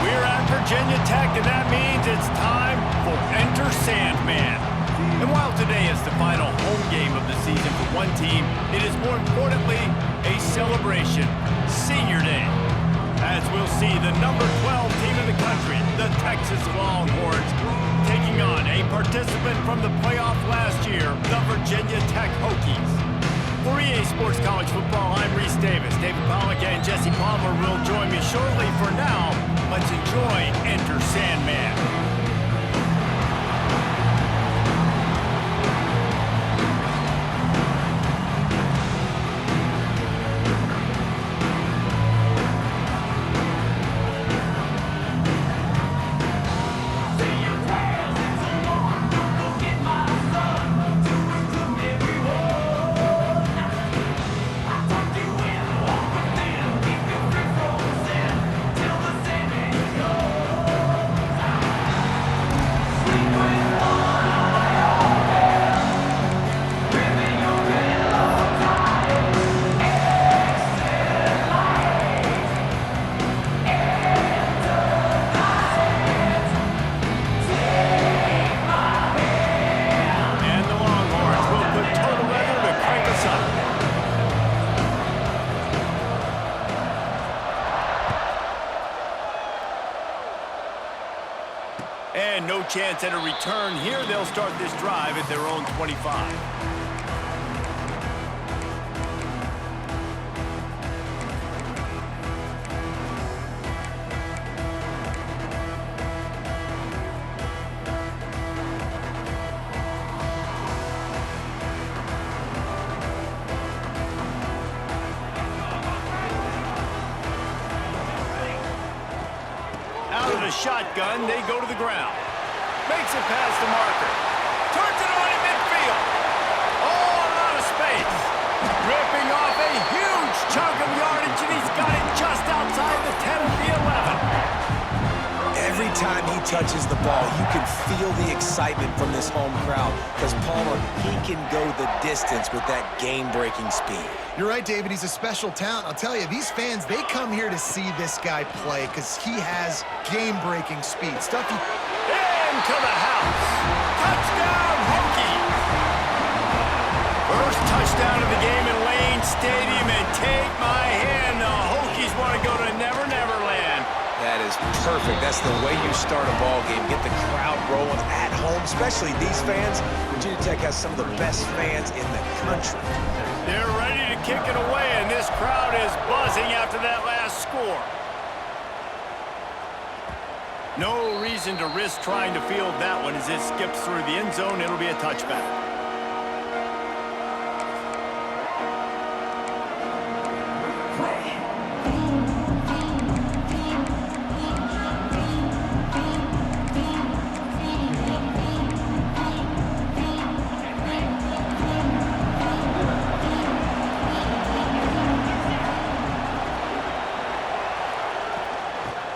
We're at Virginia Tech, and that means it's time for Enter Sandman. And while today is the final home game of the season for one team, it is more importantly a celebration, Senior Day. As we'll see the number 12 team in the country, the Texas Longhorns, taking on a participant from the playoff last year, the Virginia Tech Hokies. For EA Sports College Football, I'm Reese Davis. David Pollack and Jesse Palmer will join me shortly. For now, let's enjoy Enter Sandman. And no chance at a return here. They'll start this drive at their own 25. Shotgun, they go to the ground. Makes it past the marker. Turns it on in midfield. All out of space. Ripping off a huge chunk of yardage, and he's got it just outside the 10 of the 11. Every time he touches the ball, you can feel the excitement from this home crowd because Palmer, he can go the distance with that game-breaking speed. You're right, David. He's a special talent. I'll tell you, these fans, they come here to see this guy play because he has game-breaking speed. Stuff he... Into the house. Touchdown, Hokies. First touchdown of the game in Lane Stadium, and take my hand, the Hokies want to go to Never Never Land. That is perfect. That's the way you start a ball game. Get the crowd rolling at home, especially these fans. Virginia Tech has some of the best fans in the country. They're ready to kick it away, and this crowd is buzzing after that last score. No reason to risk trying to field that one as it skips through the end zone. It'll be a touchback.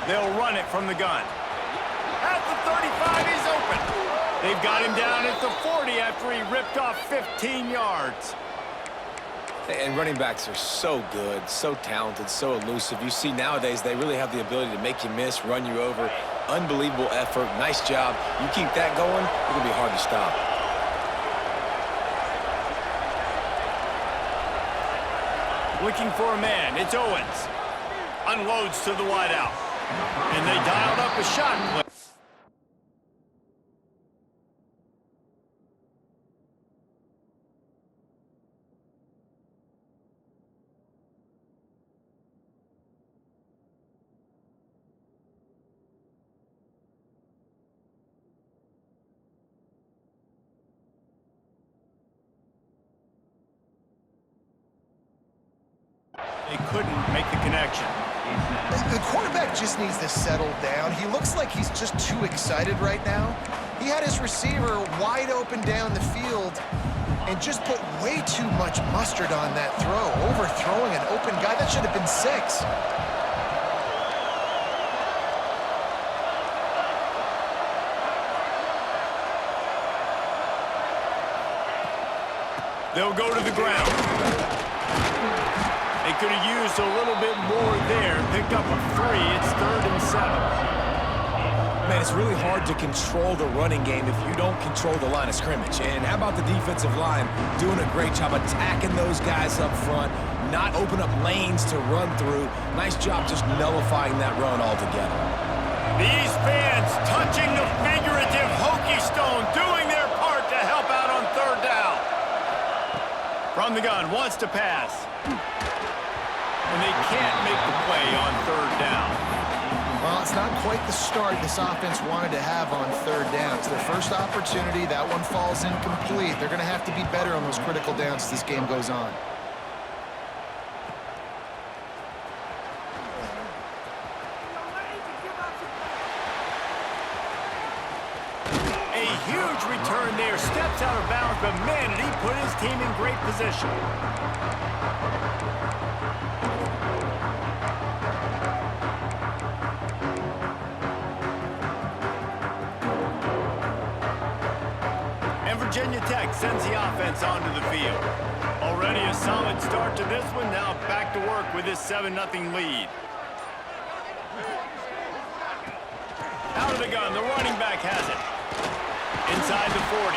They'll run it from the gun. At the 35, he's open. They've got him down at the 40 after he ripped off 15 yards. And running backs are so good, so talented, so elusive. You see nowadays they really have the ability to make you miss, run you over. Unbelievable effort. Nice job. You keep that going, it'll be hard to stop. Looking for a man. It's Owens. Unloads to the wideout. And they dialed up a shot play. They couldn't make the connection. The quarterback just needs to settle down. He looks like he's just too excited right now. He had his receiver wide open down the field and just put way too much mustard on that throw, overthrowing an open guy. That should have been 6. They'll go to the ground. They could have used a little bit more there. Picked up a 3. It's 3rd and 7. Man, it's really hard to control the running game if you don't control the line of scrimmage. And how about the defensive line doing a great job attacking those guys up front, not open up lanes to run through. Nice job just nullifying that run altogether. These fans touching the figurative Hokie stone, doing their part to help out on third down. From the gun, wants to pass. And they can't make the play on third down. Well, it's not quite the start this offense wanted to have on third down. It's their first opportunity. That one falls incomplete. They're going to have to be better on those critical downs as this game goes on. A huge return there. Steps out of bounds, but man, did he put his team in great position. Virginia Tech sends the offense onto the field. Already a solid start to this one. Now back to work with this 7-0 lead. Out of the gun, the running back has it. Inside the 40.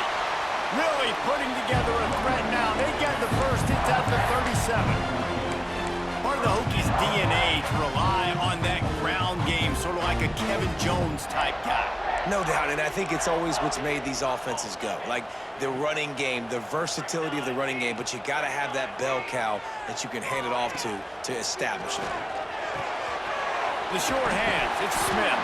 Really putting together a threat now. They get the first. It's at the 37. Part of the Hokies' DNA to rely on that ground game, sort of like a Kevin Jones type guy. No doubt, and I think it's always what's made these offenses go. Like the running game, the versatility of the running game, but you got to have that bell cow that you can hand it off to establish it. The short hands, it's Smith.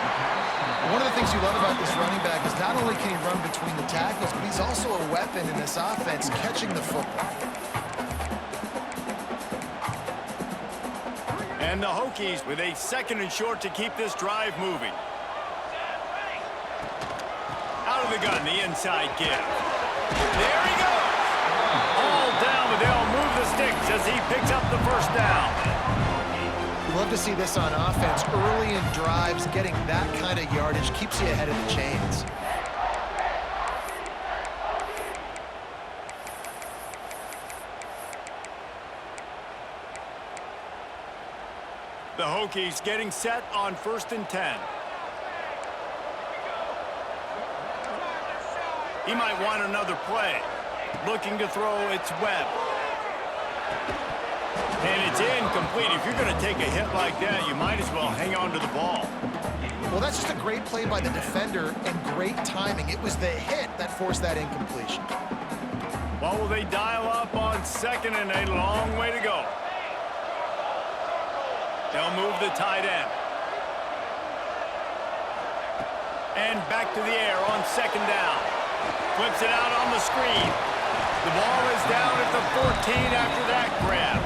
One of the things you love about this running back is not only can he run between the tackles, but he's also a weapon in this offense catching the football. And the Hokies with a 2nd and short to keep this drive moving. Out of the gun, the inside give. There he goes. All down, but they'll move the sticks as he picks up the first down. You love to see this on offense. Early in drives, getting that kind of yardage keeps you ahead of the chains. The Hokies getting set on 1st and 10. He might want another play. Looking to throw, it's Webb. And it's incomplete. If you're going to take a hit like that, you might as well hang on to the ball. Well, that's just a great play by the defender and great timing. It was the hit that forced that incompletion. Well, will they dial up on 2nd and a long way to go? They'll move the tight end. And back to the air on 2nd down. Flips it out on the screen. The ball is down at the 14 after that grab.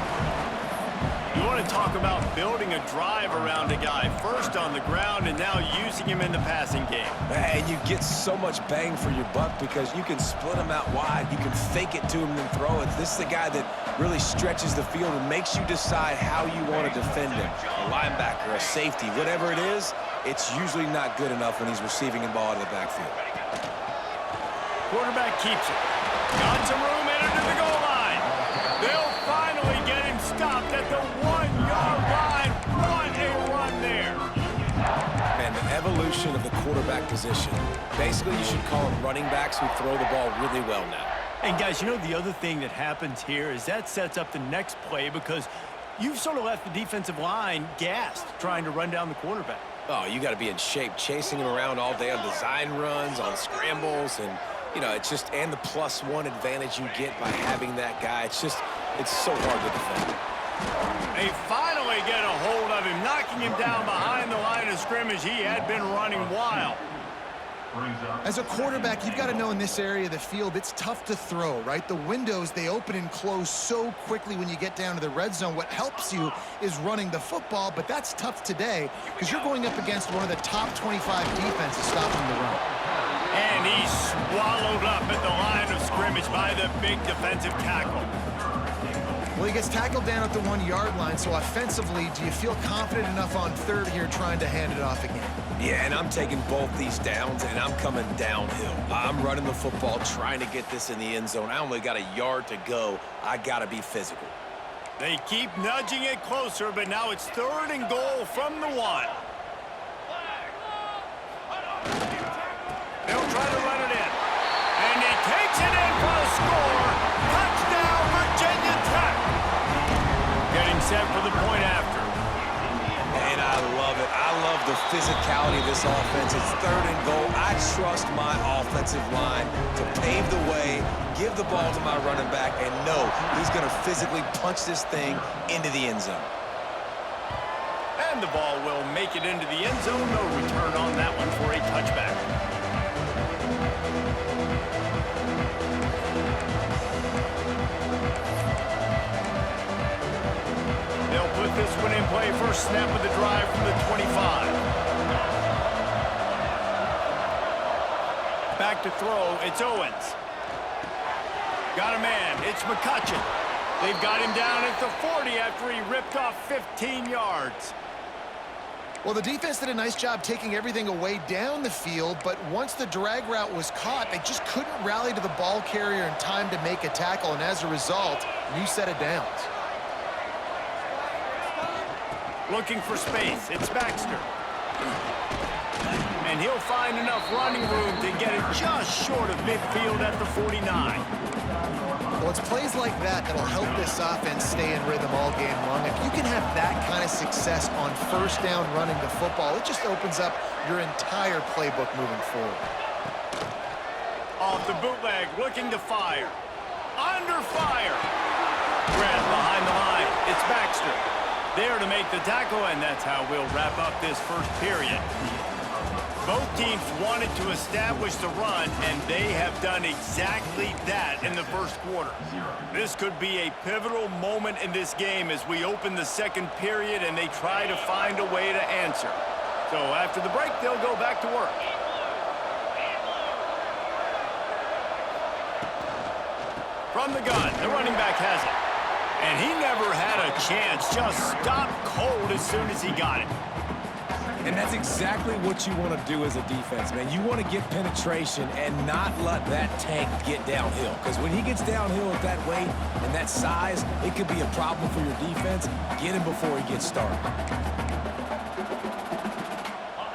You want to talk about building a drive around a guy. First on the ground and now using him in the passing game. And you get so much bang for your buck because you can split him out wide. You can fake it to him and throw it. This is the guy that really stretches the field and makes you decide how you want to defend him. A linebacker, a safety, whatever it is, it's usually not good enough when he's receiving the ball in the backfield. Quarterback keeps it. Got some room in it to the goal line. They'll finally get him stopped at the 1-yard line. What a run there. Man, the evolution of the quarterback position. Basically, you should call them running backs who throw the ball really well now. And guys, you know the other thing that happens here is that sets up the next play because you've sort of left the defensive line gassed trying to run down the quarterback. Oh, you got to be in shape, chasing him around all day on design runs, on scrambles, and you know, it's just, and the +1 advantage you get by having that guy. It's so hard to defend. They finally get a hold of him, knocking him down behind the line of scrimmage. He had been running wild. As a quarterback, you've got to know in this area of the field, it's tough to throw, right? The windows, they open and close so quickly when you get down to the red zone. What helps you is running the football, but that's tough today because you're going up against one of the top 25 defenses stopping the run. And he's swallowed up at the line of scrimmage by the big defensive tackle. Well, he gets tackled down at the 1-yard line, so offensively, do you feel confident enough on third here trying to hand it off again? Yeah, and I'm taking both these downs, and I'm coming downhill. I'm running the football, trying to get this in the end zone. I only got a yard to go. I got to be physical. They keep nudging it closer, but now it's 3rd and goal from the 1. set for the point after. And I love it. I love the physicality of this offense. It's 3rd and goal. I trust my offensive line to pave the way, give the ball to my running back, and know he's going to physically punch this thing into the end zone. And the ball will make it into the end zone. No return on that one for a touchback. They'll put this one in play. First snap of the drive from the 25. Back to throw. It's Owens. Got a man. It's McCutcheon. They've got him down at the 40 after he ripped off 15 yards. Well, the defense did a nice job taking everything away down the field, but once the drag route was caught, they just couldn't rally to the ball carrier in time to make a tackle, and as a result, new set of downs. Looking for space. It's Baxter. And he'll find enough running room to get it just short of midfield at the 49. Well, it's plays like that that'll help this offense stay in rhythm all game long. If you can have that kind of success on first down running the football, it just opens up your entire playbook moving forward. Off the bootleg, looking to fire. Under fire. Grab behind the line. It's Baxter. There to make the tackle, and that's how we'll wrap up this first period. Both teams wanted to establish the run, and they have done exactly that in the first quarter. This could be a pivotal moment in this game as we open the second period and they try to find a way to answer. So after the break, they'll go back to work. From the gun, the running back has it. And he never had a chance, just stopped cold as soon as he got it. And that's exactly what you want to do as a defense, man. You want to get penetration and not let that tank get downhill. Because when he gets downhill at that weight and that size, it could be a problem for your defense. Get him before he gets started.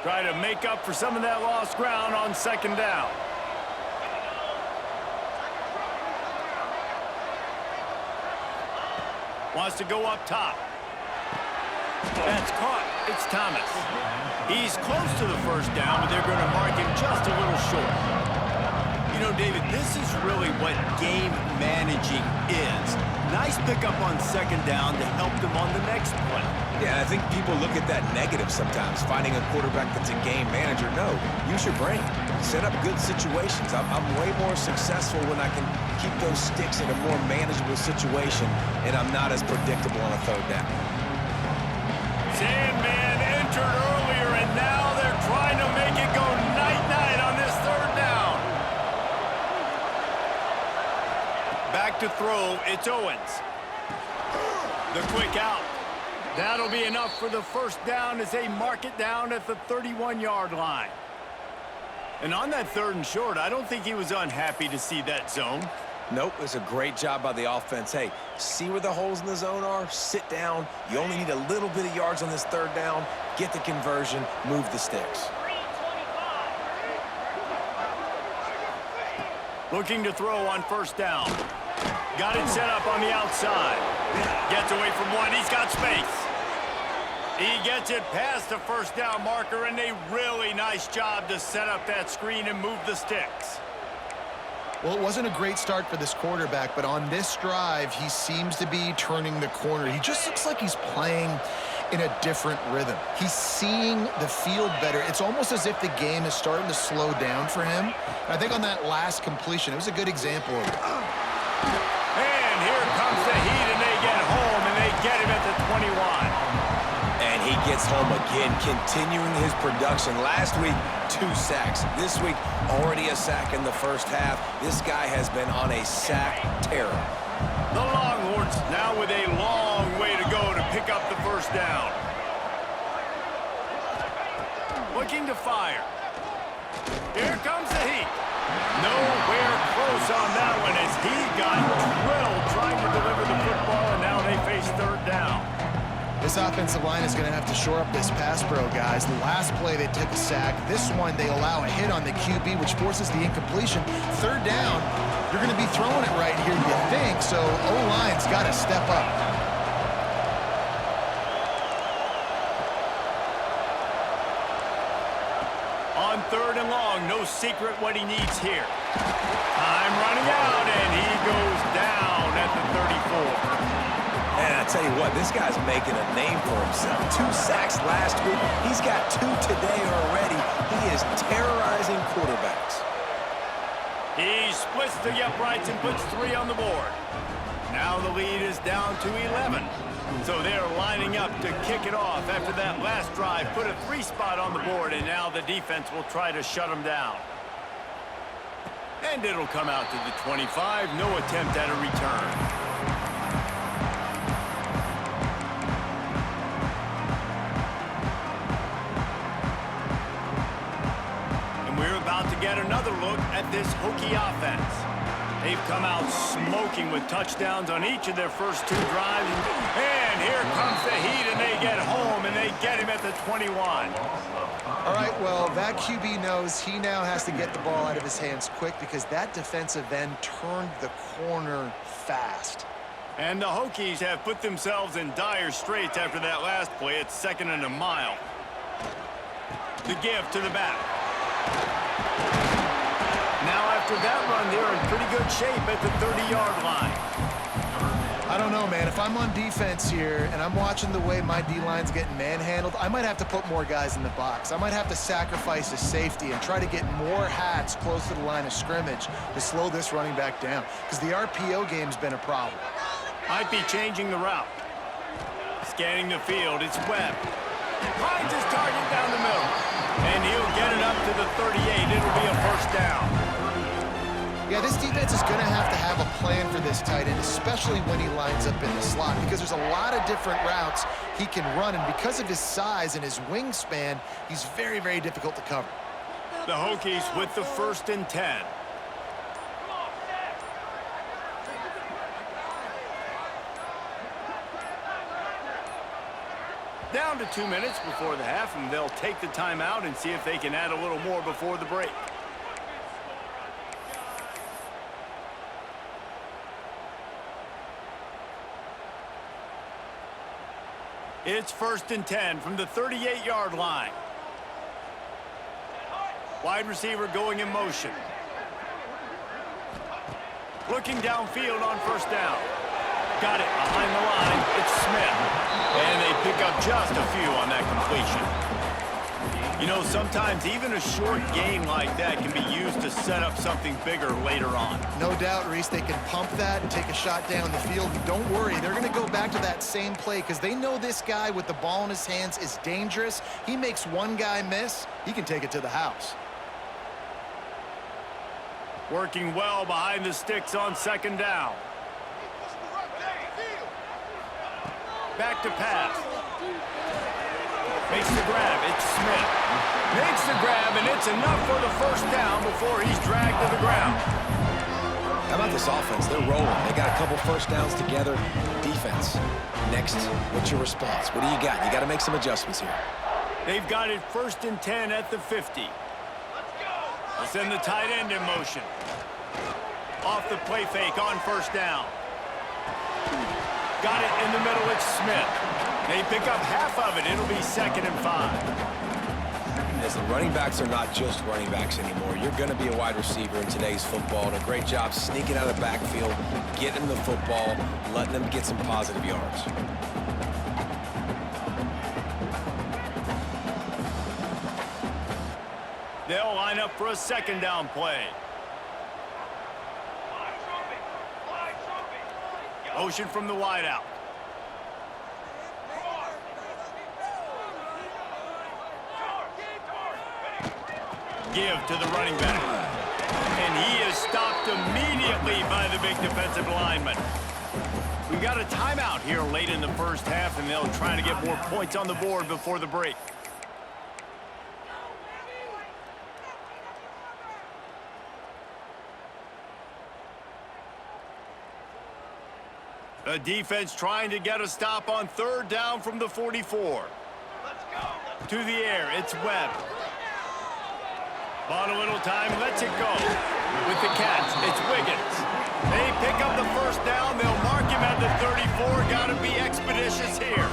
Try to make up for some of that lost ground on second down. Wants to go up top. That's caught. It's Thomas. He's close to the first down, but they're going to mark him just a little short. You know, David, this is really what game managing is. Nice pickup on second down to help them on the next play. Yeah, I think people look at that negative sometimes, finding a quarterback that's a game manager. No, use your brain. Set up good situations. I'm way more successful when I can keep those sticks in a more manageable situation, and I'm not as predictable on a third down. Sandman entered earlier, and now they're trying to make it go night-night on this third down. Back to throw, it's Owens. The quick out. That'll be enough for the first down as they mark it down at the 31-yard line. And on that 3rd and short, I don't think he was unhappy to see that zone. Nope, it's a great job by the offense. Hey, see where the holes in the zone are, sit down. You only need a little bit of yards on this third down. Get the conversion, move the sticks. Looking to throw on first down. Got it set up on the outside. Gets away from one. He's got space. He gets it past the first down marker, and a really nice job to set up that screen and move the sticks. Well, it wasn't a great start for this quarterback, but on this drive, he seems to be turning the corner. He just looks like he's playing in a different rhythm. He's seeing the field better. It's almost as if the game is starting to slow down for him. And I think on that last completion, it was a good example of it. And here comes the heat, and they get home, and they get him at the 21. And he gets home again, continuing his production. Last week, 2 sacks. This week, already a sack in the first half. This guy has been on a sack terror. The Longhorns now with a long way to go to pick up the first down. Looking to fire. Here comes the heat. Nowhere close on that one as he got drilled trying to deliver the football, and now they face third down. This offensive line is going to have to shore up this pass pro, guys. The last play, they took a sack. This one, they allow a hit on the QB, which forces the incompletion. Third down, you're going to be throwing it right here, you think, so O-line's got to step up. 3rd and long. No secret what he needs here. Time running out, and he goes down at the 34. And I tell you what, this guy's making a name for himself. 2 sacks last week. He's got 2 today already. He is terrorizing quarterbacks. He splits the uprights and puts 3 on the board. Now the lead is down to 11. So they're lining up to kick it off after that last drive. Put a 3 spot on the board, and now the defense will try to shut them down. And it'll come out to the 25. No attempt at a return. To get another look at this Hokie offense. They've come out smoking with touchdowns on each of their first 2 drives. And here comes the heat, and they get home, and they get him at the 21. All right, well, that QB knows he now has to get the ball out of his hands quick because that defensive end turned the corner fast. And the Hokies have put themselves in dire straits after that last play. It's 2nd and a mile. The give to the back. Now after that run, they're in pretty good shape at the 30-yard line. I don't know, man. If I'm on defense here and I'm watching the way my D-line's getting manhandled, I might have to put more guys in the box. I might have to sacrifice a safety and try to get more hats close to the line of scrimmage to slow this running back down because the RPO game's been a problem. Might be changing the route. Scanning the field, it's Webb. Finds his target down the middle. And he'll get it up to the 38. It'll be a 1st down. Yeah, this defense is going to have a plan for this tight end, especially when he lines up in the slot, because there's a lot of different routes he can run, and because of his size and his wingspan, he's very, very difficult to cover. The Hokies with the 1st and 10. Down to 2 minutes before the half, and they'll take the timeout and see if they can add a little more before the break. It's 1st and 10 from the 38-yard line. Wide receiver going in motion. Looking downfield on 1st down. Got it behind the line. It's Smith. And they pick up just a few on that completion. You know, sometimes even a short gain like that can be used to set up something bigger later on. No doubt, Reese, they can pump that and take a shot down the field. And don't worry, they're going to go back to that same play because they know this guy with the ball in his hands is dangerous. He makes one guy miss, he can take it to the house. Working well behind the sticks on 2nd down. Back to pass. Makes the grab. It's Smith. Makes the grab, and it's enough for the 1st down before he's dragged to the ground. How about this offense? They're rolling. They got a couple 1st downs together. Defense. Next, what's your response? What do you got? You got to make some adjustments here. They've got it 1st and 10 at the 50. They'll send the tight end in motion. Off the play fake on 1st down. Got it in the middle, it's Smith. They pick up half of it. It'll be 2nd and 5. As the running backs are not just running backs anymore. You're going to be a wide receiver in today's football. And a great job sneaking out of the backfield, getting them the football, letting them get some positive yards. They'll line up for a 2nd down play. Motion from the wideout. Give to the running back. And he is stopped immediately by the big defensive lineman. We've got a timeout here late in the 1st half, and they'll try to get more points on the board before the break. The defense trying to get a stop on 3rd down from the 44. To the air, it's Webb. Bought a little time, lets it go. With the catch, it's Wiggins. They pick up the 1st down. They'll mark him at the 34. Got to be expeditious here.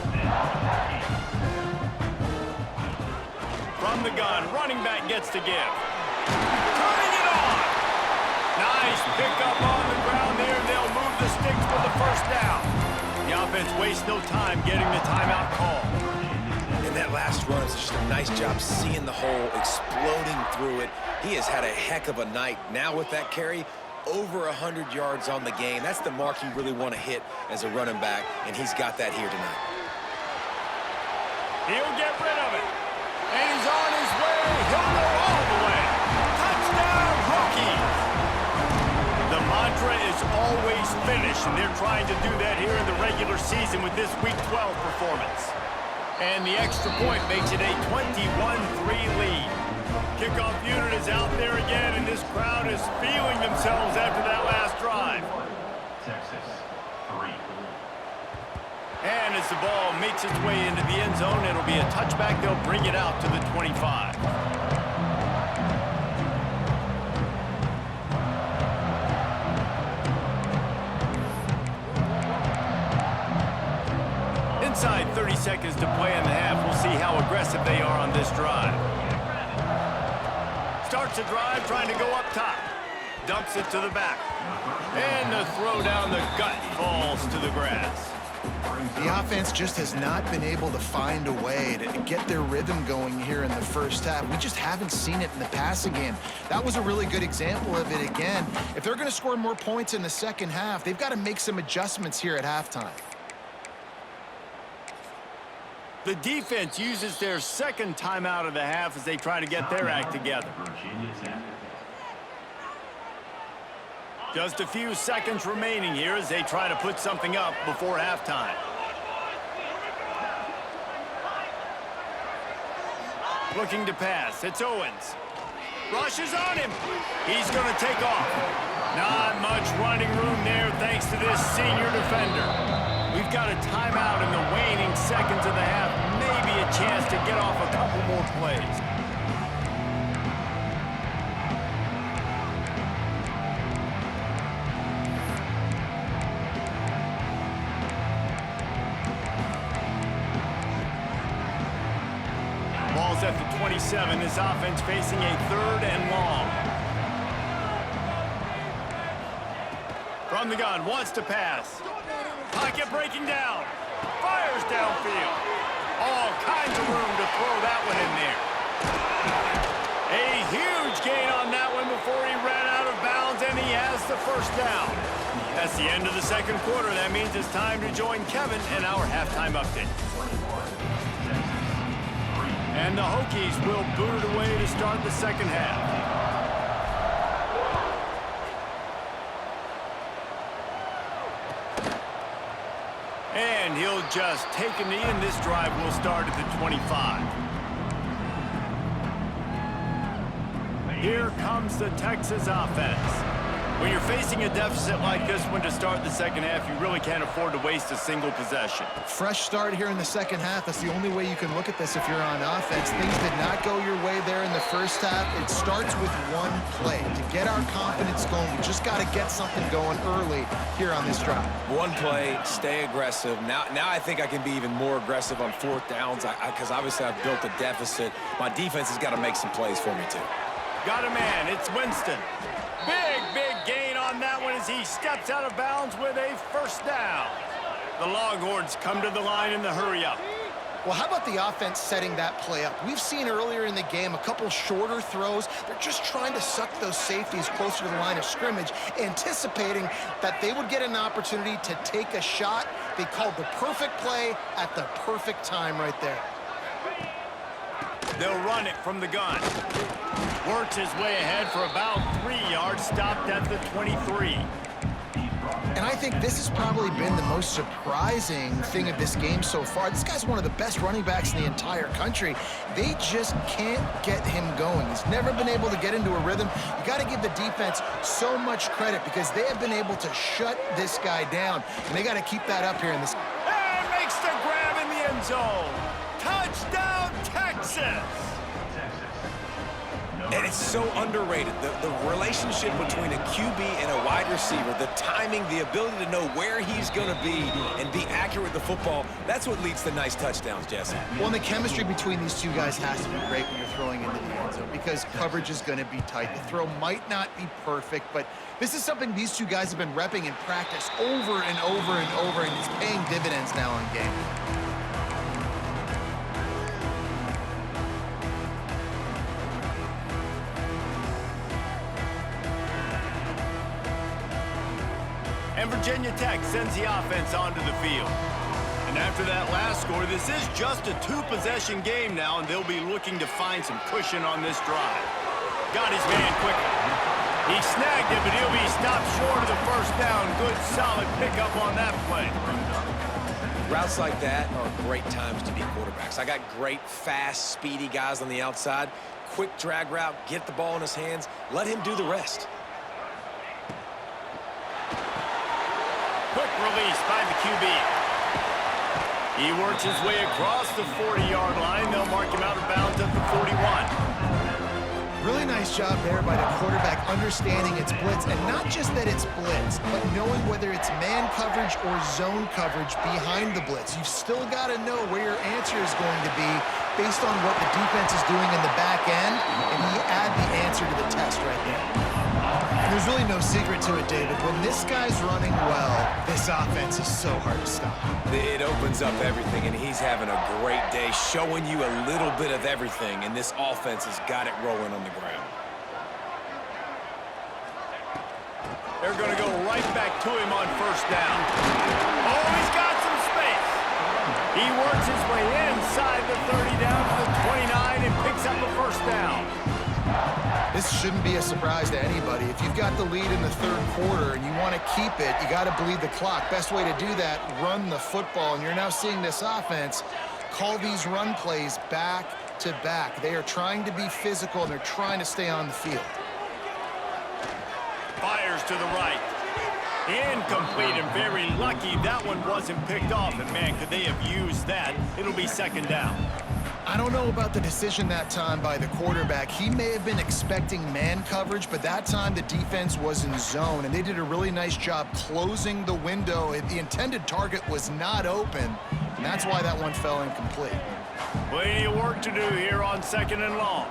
From From the gun, running back gets to give. Turning it on. Nice pickup on the ground there. They'll move the sticks for the first down. The offense wastes no time getting the timeout call. And that last run is just a nice job seeing the hole, exploding through it. He has had a heck of a night. Now with that carry, over 100 yards on the game. That's the mark you really want to hit as a running back, and he's got that here tonight. He'll get rid of it. And he's on his way. He'll go all the way. Touchdown, Hokies. The mantra is always finish, and they're trying to do that here in the regular season with this Week 12 performance. And the extra point makes it a 21-3 lead. Kickoff unit is out there again, and this crowd is feeling themselves after that last drive. Texas, 3. And as the ball makes its way into the end zone, it'll be a touchback. They'll bring it out to the 25. Inside 30 seconds to play in the half. We'll see how aggressive they are on this drive. Starts the drive trying to go up top. Dumps it to the back. And the throw down the gut falls to the grass. The offense just has not been able to find a way to get their rhythm going here in the first half. We just haven't seen it in the passing game. That was a really good example of it again. If they're going to score more points in the second half, they've got to make some adjustments here at halftime. The defense uses their second timeout of the half as they try to get their act together. Just a few seconds remaining here as they try to put something up before halftime. Looking to pass. It's Owens. Rushes on him. He's going to take off. Not much running room there thanks to this senior defender. We've got a timeout in the waning seconds of the half. Maybe a chance to get off a couple more plays. Ball's at the 27. This offense facing a 3rd and long. From the gun, wants to pass. Pocket breaking down. Fires downfield. All kinds of room to throw that one in there. A huge gain on that one before he ran out of bounds, and he has the first down. That's the end of the second quarter. That means it's time to join Kevin in our halftime update. And the Hokies will boot it away to start the second half. And he'll just take a knee, and this drive will start at the 25. Here comes the Texas offense. When you're facing a deficit like this one to start the second half, you really can't afford to waste a single possession. Fresh start here in the second half. That's the only way you can look at this if you're on offense. Things did not go your way there in the first half. It starts with one play. To get our confidence going, we just got to get something going early here on this drive. One play, stay aggressive. Now I think I can be even more aggressive on 4th downs because obviously I've built a deficit. My defense has got to make some plays for me too. Got a man. It's Winston. Big gain on that one as he steps out of bounds with a first down. The Longhorns come to the line in the hurry-up. Well, how about the offense setting that play up? We've seen earlier in the game a couple shorter throws. They're just trying to suck those safeties closer to the line of scrimmage, anticipating that they would get an opportunity to take a shot. They called the perfect play at the perfect time right there. They'll run it from the gun. Works his way ahead for about 3 yards, stopped at the 23. And I think this has probably been the most surprising thing of this game so far. This guy's one of the best running backs in the entire country. They just can't get him going. He's never been able to get into a rhythm. You got to give the defense so much credit because they have been able to shut this guy down. And they got to keep that up here in this. And makes the grab in the end zone. Touchdown, Texas! And it's so underrated. The relationship between a QB and a wide receiver, the timing, the ability to know where he's going to be and be accurate with the football, that's what leads to nice touchdowns, Jesse. Well, and the chemistry between these two guys has to be great when you're throwing into the end zone because coverage is going to be tight. The throw might not be perfect, but this is something these two guys have been repping in practice over and over and over, and it's paying dividends now in game. And Virginia Tech sends the offense onto the field. And after that last score, this is just a two-possession game now, and they'll be looking to find some cushion on this drive. Got his man quickly. He snagged it, but he'll be stopped short of the first down. Good, solid pickup on that play. Routes like that are great times to be quarterbacks. I got great, fast, speedy guys on the outside. Quick drag route, get the ball in his hands, let him do the rest. Quick release by the QB. He works his way across the 40-yard line. They'll mark him out of bounds at the 41. Really nice job there by the quarterback understanding it's blitz, and not just that it's blitz, but knowing whether it's man coverage or zone coverage behind the blitz. You've still got to know where your answer is going to be based on what the defense is doing in the back end, and he add the answer to the test right there. There's really no secret to it, David. When this guy's running well, this offense is so hard to stop. It opens up everything, and he's having a great day, showing you a little bit of everything, and this offense has got it rolling on the ground. They're going to go right back to him on first down. Oh, he's got some space. He works his way inside the 30 down to the 29 and picks up a first down. This shouldn't be a surprise to anybody. If you've got the lead in the third quarter and you want to keep it, you got to bleed the clock. Best way to do that, run the football. And you're now seeing this offense call these run plays back to back. They are trying to be physical, and they're trying to stay on the field. Fires to the right. Incomplete, and very lucky that one wasn't picked off. And, man, could they have used that? It'll be second down. I don't know about the decision that time by the quarterback. He may have been expecting man coverage, but that time the defense was in zone, and they did a really nice job closing the window. The intended target was not open, and that's why that one fell incomplete. Plenty of work to do here on second and long.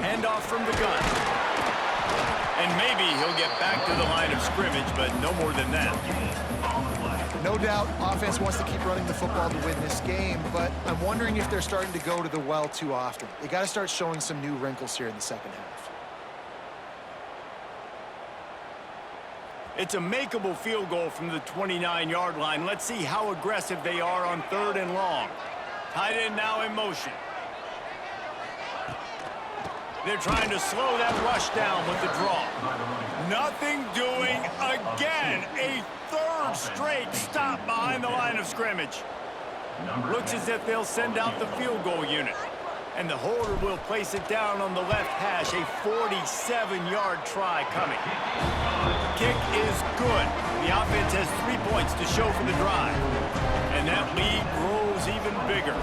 Handoff from the gun. And maybe he'll get back to the line of scrimmage, but no more than that. No doubt, offense wants to keep running the football to win this game, but I'm wondering if they're starting to go to the well too often. They got to start showing some new wrinkles here in the second half. It's a makeable field goal from the 29-yard line. Let's see how aggressive they are on third and long. Tight end now in motion. They're trying to slow that rush down with the draw. Nothing doing again. A third straight stop behind the line of scrimmage. Looks as if they'll send out the field goal unit. And the holder will place it down on the left hash. A 47-yard try coming. Kick is good. The offense has 3 points to show for the drive. And that lead grows even bigger.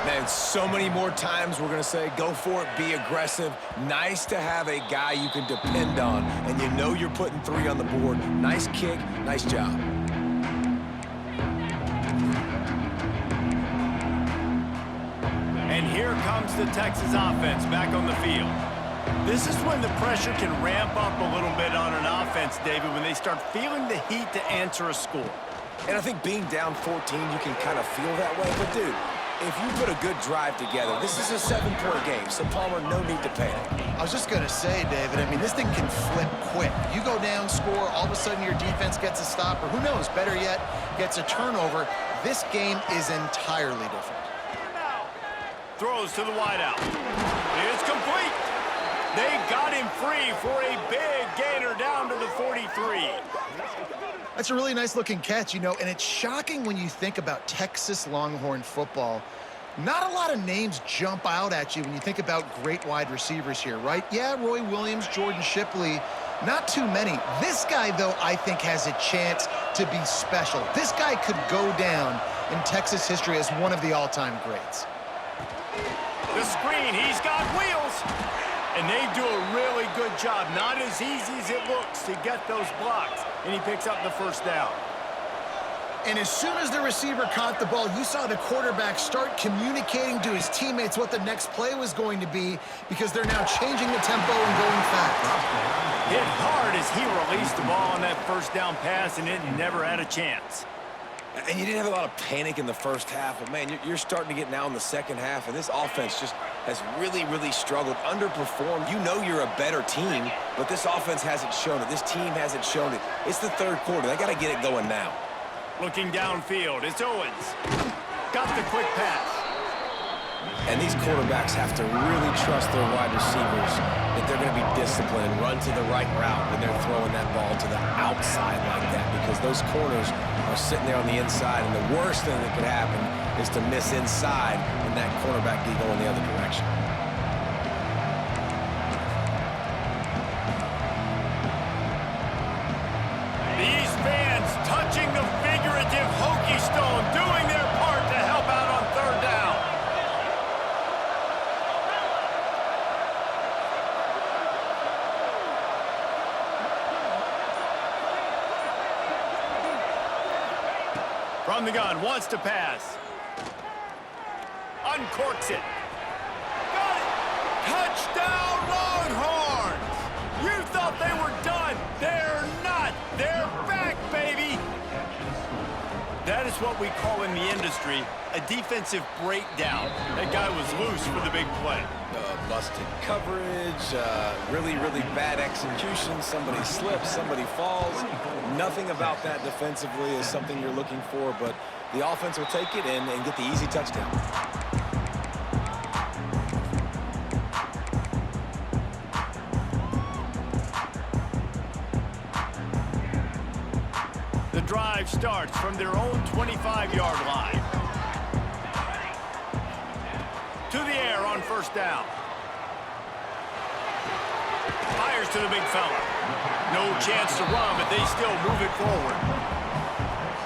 Man, so many more times we're going to say, go for it, be aggressive. Nice to have a guy you can depend on, and you know you're putting 3 on the board. Nice kick, nice job. And here comes the Texas offense back on the field. This is when the pressure can ramp up a little bit on an offense, David, when they start feeling the heat to answer a score. And I think being down 14, you can kind of feel that way. But, dude, if you put a good drive together, this is a 7-point game, so Palmer, no need to panic. I was just going to say, David, I mean, this thing can flip quick. You go down, score, all of a sudden your defense gets a stop, or who knows, better yet, gets a turnover. This game is entirely different. Throws to the wideout. It's complete. They got him free for a big gainer down to the 43. That's a really nice-looking catch, you know, and it's shocking when you think about Texas Longhorn football. Not a lot of names jump out at you when you think about great wide receivers here, right? Yeah, Roy Williams, Jordan Shipley, not too many. This guy, though, I think has a chance to be special. This guy could go down in Texas history as one of the all-time greats. The screen, he's got wheels. And they do a really good job. Not as easy as it looks to get those blocks. And he picks up the first down. And as soon as the receiver caught the ball, you saw the quarterback start communicating to his teammates what the next play was going to be because they're now changing the tempo and going fast. Hit hard as he released the ball on that first down pass, and it never had a chance. And you didn't have a lot of panic in the first half, but, man, you're starting to get now in the second half, and this offense just has really, really struggled, underperformed. You know you're a better team, but this offense hasn't shown it. This team hasn't shown it. It's the third quarter. They got to get it going now. Looking downfield, it's Owens. Got the quick pass. And these quarterbacks have to really trust their wide receivers that they're going to be disciplined and run to the right route when they're throwing that ball to the outside like that, because those corners are sitting there on the inside, and the worst thing that could happen is to miss inside and that cornerback be going the other direction. These fans touching the figurative Hokie stone, doing their part to help out on third down. From the gun, wants to pass. Uncorks it. Got it! Touchdown, Longhorns! You thought they were done. They're not. They're back, baby! That is what we call in the industry a defensive breakdown. That guy was loose for the big play. Busted coverage, really, really bad execution. Somebody slips, somebody falls. Nothing about that defensively is something you're looking for, but the offense will take it and get the easy touchdown. The drive starts from their own 25-yard line. To the air on first down. Fires to the big fella. No chance to run, but they still move it forward.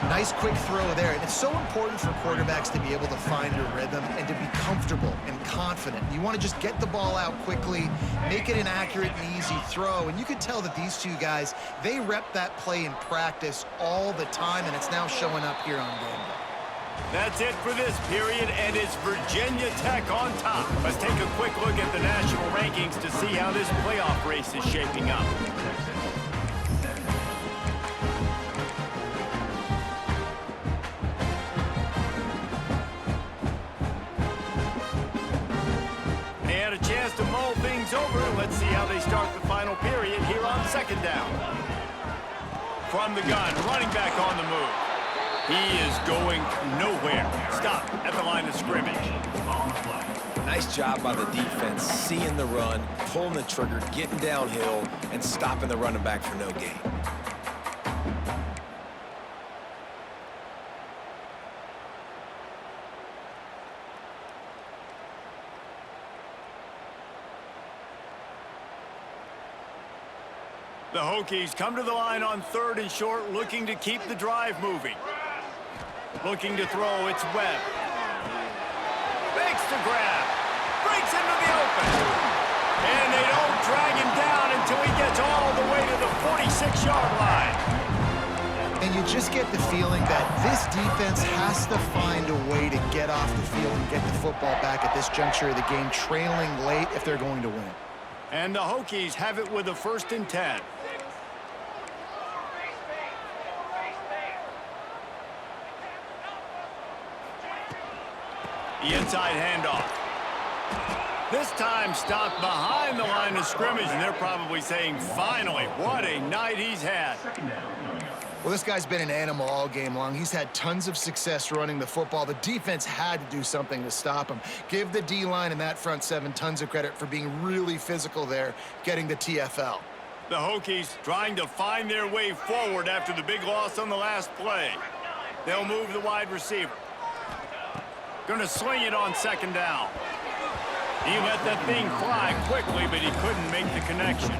Nice quick throw there. And it's so important for quarterbacks to be able to find a rhythm and to be comfortable and confident. You want to just get the ball out quickly, make it an accurate and easy throw. And you can tell that these two guys, they rep that play in practice all the time, and it's now showing up here on game day. That's it for this period, and it's Virginia Tech on top. Let's take a quick look at the national rankings to see how this playoff race is shaping up. They had a chance to mull things over. Let's see how they start the final period here on second down. From the gun, running back on the move. He is going nowhere. Stop at the line of scrimmage. Nice job by the defense, seeing the run, pulling the trigger, getting downhill, and stopping the running back for no gain. The Hokies come to the line on third and short, looking to keep the drive moving. Looking to throw, it's Webb. Makes the grab. Breaks into the open. And they don't drag him down until he gets all the way to the 46-yard line. And you just get the feeling that this defense has to find a way to get off the field and get the football back at this juncture of the game, trailing late if they're going to win. And the Hokies have it with a 1st and 10. The inside handoff. This time stopped behind the line of scrimmage, and they're probably saying, finally, what a night he's had. Well, this guy's been an animal all game long. He's had tons of success running the football. The defense had to do something to stop him. Give the D-line and that front seven tons of credit for being really physical there, getting the TFL. The Hokies trying to find their way forward after the big loss on the last play. They'll move the wide receiver. Going to sling it on second down. He let that thing fly quickly, but he couldn't make the connection.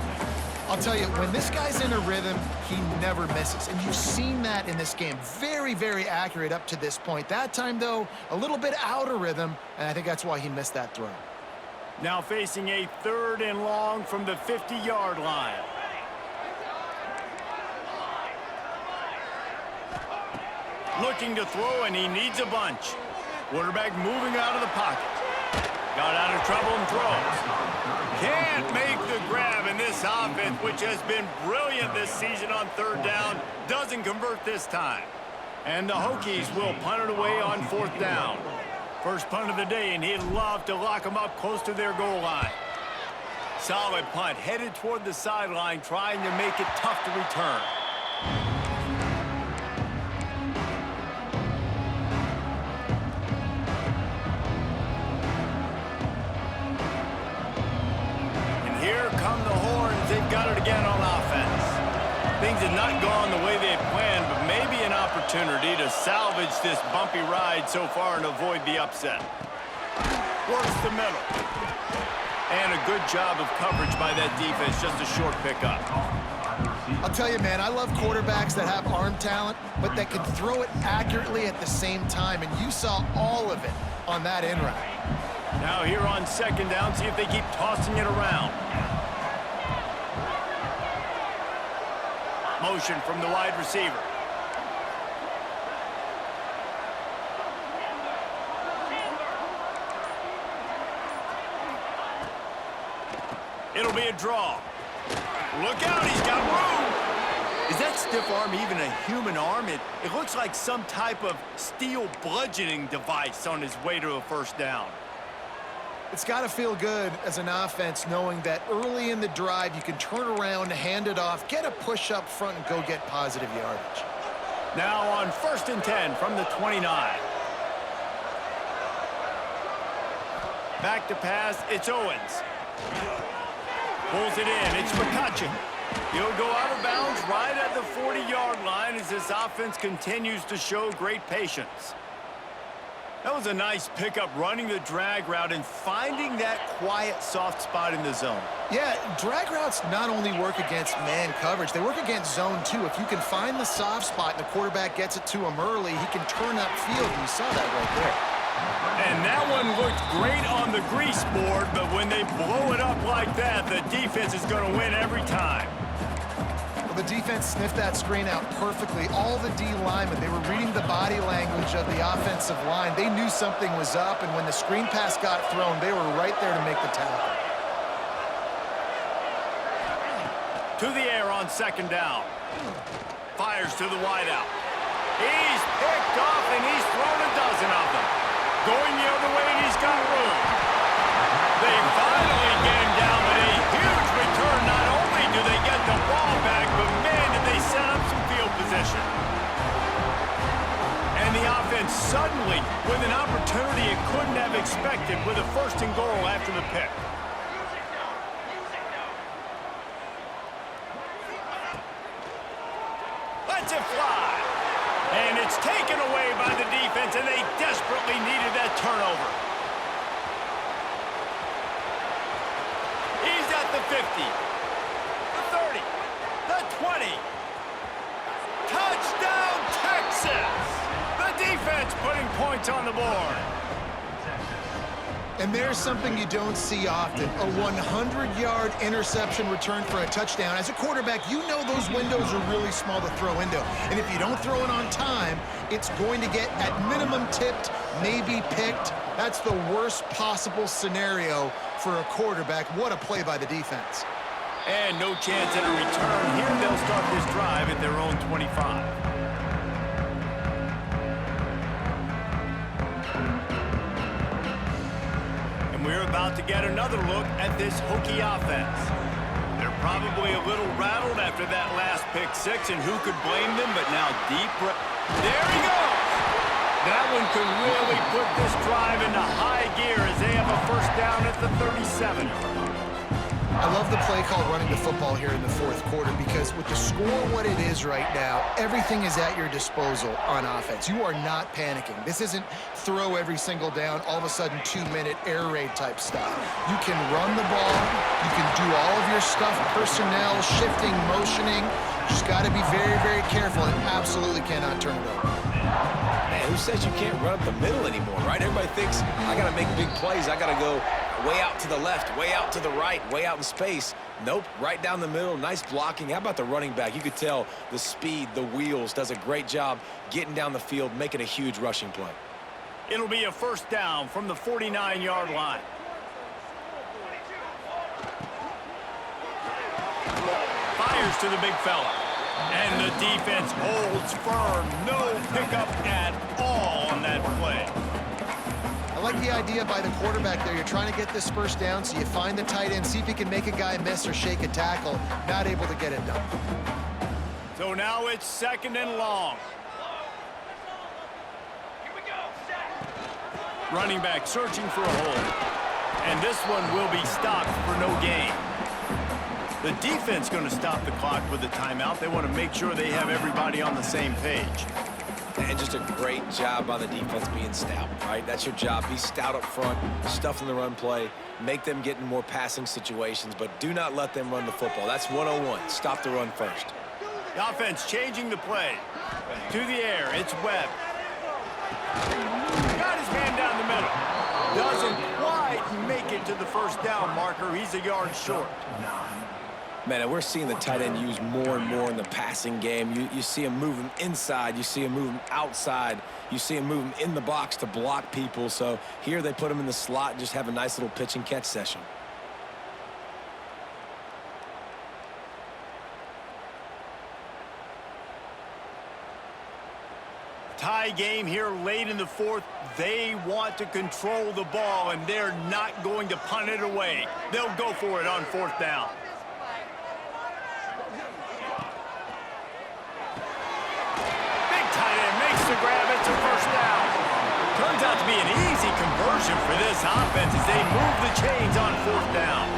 I'll tell you, when this guy's in a rhythm, he never misses. And you've seen that in this game. Very, very accurate up to this point. That time, though, a little bit out of rhythm, and I think that's why he missed that throw. Now facing a 3rd and long from the 50-yard line. Looking to throw, and he needs a bunch. Quarterback moving out of the pocket. Got out of trouble and throws. Can't make the grab, in this offense, which has been brilliant this season on 3rd down, doesn't convert this time. And the Hokies will punt it away on 4th down. First punt of the day, and he'd love to lock them up close to their goal line. Solid punt, headed toward the sideline, trying to make it tough to return. And here come the horns. They've got it again on offense. Things have not gone the way they had planned, but maybe an opportunity to salvage this bumpy ride so far and avoid the upset. Works the middle. And a good job of coverage by that defense, just a short pickup. I'll tell you, man, I love quarterbacks that have arm talent, but that can throw it accurately at the same time, and you saw all of it on that in route. Now here on 2nd down, see if they keep tossing it around. Motion from the wide receiver. It'll be a draw. Look out, he's got room. Is that stiff arm even a human arm? It looks like some type of steel bludgeoning device on his way to a 1st down. It's got to feel good as an offense knowing that early in the drive you can turn around, hand it off, get a push up front, and go get positive yardage. Now on 1st and 10 from the 29. Back to pass, it's Owens. Pulls it in, it's McCutcheon. He'll go out of bounds right at the 40-yard line as this offense continues to show great patience. That was a nice pickup, running the drag route and finding that quiet, soft spot in the zone. Yeah, drag routes not only work against man coverage, they work against zone too. If you can find the soft spot and the quarterback gets it to him early, he can turn upfield, and you saw that right there. And that one looked great on the grease board, but when they blow it up like that, the defense is going to win every time. The defense sniffed that screen out perfectly. All the D linemen, they were reading the body language of the offensive line. They knew something was up, and when the screen pass got thrown, they were right there to make the tackle. To the air on 2nd down. Fires to the wideout. He's picked off, and he's thrown a dozen of them. Going the other way, and he's got room. They finally get him down with a huge return. Not only do they get the ball back, but man, did they set up some field position. And the offense suddenly with an opportunity it couldn't have expected with a 1st and goal after the pick. Lets it fly. And it's taken away by the defense, and they desperately needed that turnover. He's at the 50, the 30, the 20. Touchdown, Texas! The defense putting points on the board. And there's something you don't see often, a 100-yard interception return for a touchdown. As a quarterback, you know those windows are really small to throw into. And if you don't throw it on time, it's going to get, at minimum, tipped, maybe picked. That's the worst possible scenario for a quarterback. What a play by the defense. And no chance at a return. Here they'll start this drive at their own 25. We're about to get another look at this Hokie offense. They're probably a little rattled after that last pick 6, and who could blame them? But now deep breath. There he goes! That one could really put this drive into high gear as they have a 1st down at the 37. I love the play call running the football here in the fourth quarter because with the score what it is right now, everything is at your disposal on offense. You are not panicking. This isn't throw every single down, all of a sudden 2-minute air raid type stuff. You can run the ball. You can do all of your stuff, personnel, shifting, motioning. Just got to be very, very careful and absolutely cannot turn it over. Man, who says you can't run up the middle anymore, right? Everybody thinks I got to make big plays. I got to go way out to the left, way out to the right, way out in space. Nope, right down the middle, nice blocking. How about the running back? You could tell the speed, the wheels, does a great job getting down the field, making a huge rushing play. It'll be a first down from the 49-yard line. Fires to the big fella. And the defense holds firm. No pickup at all on that play. I like the idea by the quarterback there. You're trying to get this first down, so you find the tight end, see if you can make a guy miss or shake a tackle. Not able to get it done. So now it's second and long. Running back searching for a hole. And this one will be stopped for no gain. The defense going to stop the clock with a timeout. They want to make sure they have everybody on the same page. And just a great job by the defense being stout, right? That's your job. Be stout up front, stuff in the run play, make them get in more passing situations, but do not let them run the football. That's 101. Stop the run first. The offense changing the play. To the air, it's Webb. Got his man down the middle. Doesn't quite make it to the first down marker. He's a yard short. Man, and we're seeing the tight end used more and more in the passing game. You see him moving inside. You see him moving outside. You see him moving in the box to block people. So here they put him in the slot and just have a nice little pitch and catch session. Tie game here late in the fourth. They want to control the ball, and they're not going to punt it away. They'll go for it on fourth down. To grab it to first down. Turns out to be an easy conversion for this offense as they move the chains on fourth down.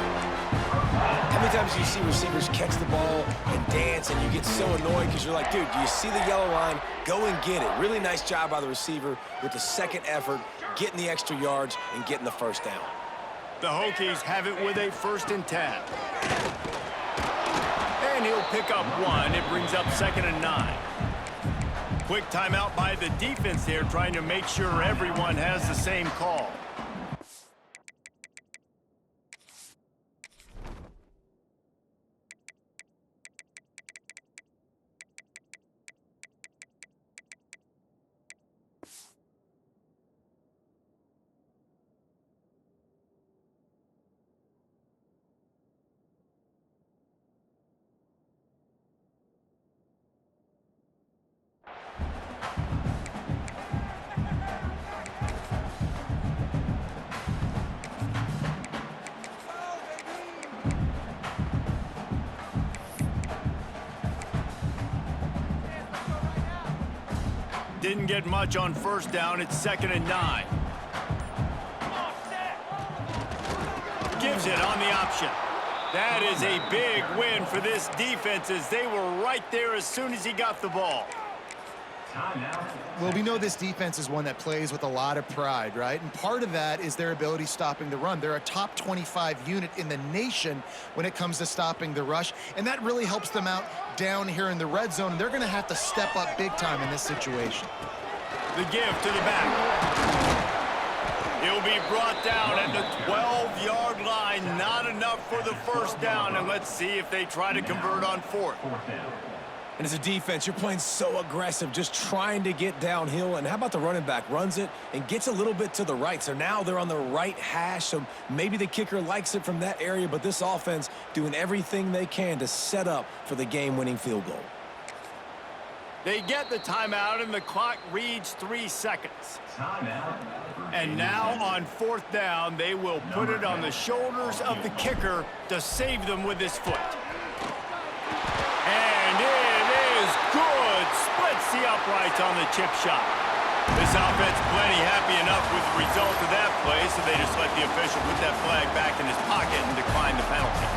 How many times do you see receivers catch the ball and dance and you get so annoyed because you're like, dude, do you see the yellow line? Go and get it. Really nice job by the receiver with the second effort, getting the extra yards and getting the first down. The Hokies have it with a 1st and 10. And he'll pick up one. It brings up 2nd and 9. Quick timeout by the defense there, trying to make sure everyone has the same call. Didn't get much on first down. It's 2nd and 9. Gives it on the option. That is a big win for this defense as they were right there as soon as he got the ball. Well, we know this defense is one that plays with a lot of pride, right? And part of that is their ability stopping the run. They're a top 25 unit in the nation when it comes to stopping the rush, and that really helps them out down here in the red zone. They're going to have to step up big time in this situation. The give to the back. He'll be brought down at the 12-yard line. Not enough for the first down, and let's see if they try to convert on fourth. And as a defense, you're playing so aggressive, just trying to get downhill. And how about the running back? Runs it and gets a little bit to the right. So now they're on the right hash. So maybe the kicker likes it from that area. But this offense doing everything they can to set up for the game-winning field goal. They get the timeout, and the clock reads 3 seconds. And now on fourth down, they will put it on the shoulders of the kicker to save them with his foot. And it is good. Splits the uprights on the chip shot. This offense plenty happy enough with the result of that play, so they just let the official put that flag back in his pocket and decline the penalty.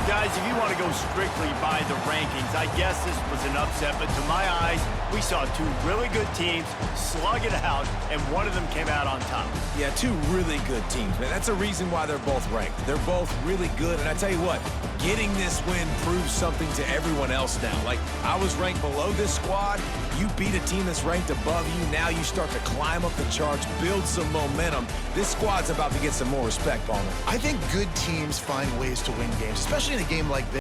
Guys, if you want to go strictly by the rankings, I guess this was an upset, but to my eyes, we saw two really good teams slug it out, and one of them came out on top. Yeah, two really good teams, man. That's a reason why they're both ranked. They're both really good, and I tell you what, getting this win proves something to everyone else now. Like, I was ranked below this squad. You beat a team that's ranked above you. Now you start to climb up the charts, build some momentum. This squad's about to get some more respect, Palmer. I think good teams find ways to win games, especially in a game like this.